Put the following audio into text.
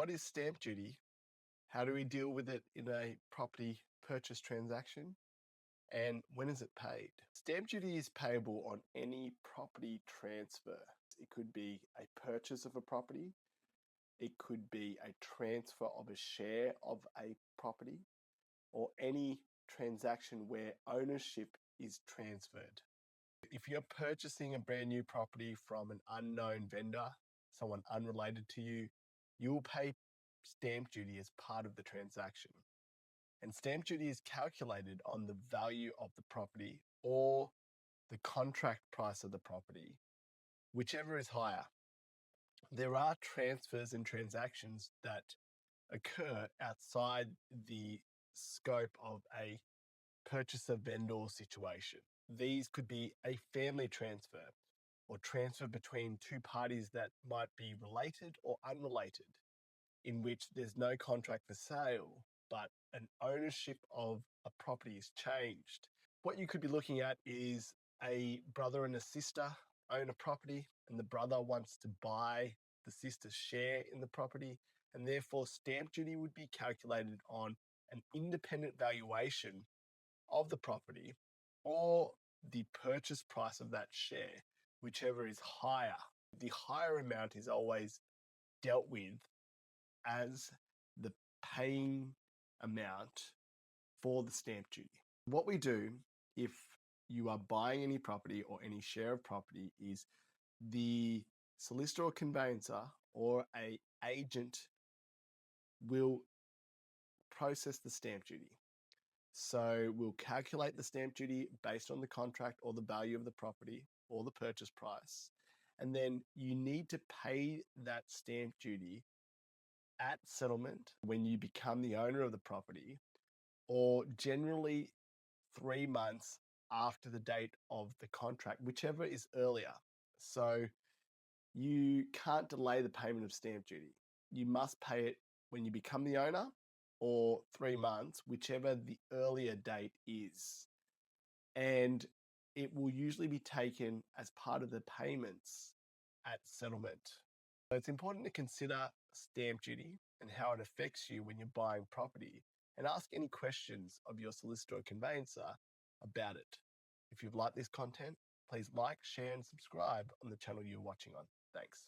What is stamp duty? How do we deal with it in a property purchase transaction? And when is it paid? Stamp duty is payable on any property transfer. It could be a purchase of a property. It could be a transfer of a share of a property, or any transaction where ownership is transferred. If you're purchasing a brand new property from an unknown vendor, someone unrelated to you, you will pay stamp duty as part of the transaction. And stamp duty is calculated on the value of the property or the contract price of the property, whichever is higher. There are transfers and transactions that occur outside the scope of a purchaser vendor situation. These could be a family transfer or transfer between two parties that might be related or unrelated, in which there's no contract for sale, but an ownership of a property is changed. What you could be looking at is a brother and a sister own a property, and the brother wants to buy the sister's share in the property, and therefore stamp duty would be calculated on an independent valuation of the property or the purchase price of that share, whichever is higher. The higher amount is always dealt with as the paying amount for the stamp duty. What we do if you are buying any property or any share of property is the solicitor or conveyancer or a agent will process the stamp duty. So we'll calculate the stamp duty based on the contract or the value of the property or the purchase price. And then you need to pay that stamp duty at settlement when you become the owner of the property, or generally 3 months after the date of the contract, whichever is earlier. So you can't delay the payment of stamp duty. You must pay it when you become the owner or 3 months, whichever the earlier date is. And it will usually be taken as part of the payments at settlement. So it's important to consider stamp duty and how it affects you when you're buying property, and ask any questions of your solicitor or conveyancer about it. If you've liked this content, please like, share, and subscribe on the channel you're watching on. Thanks.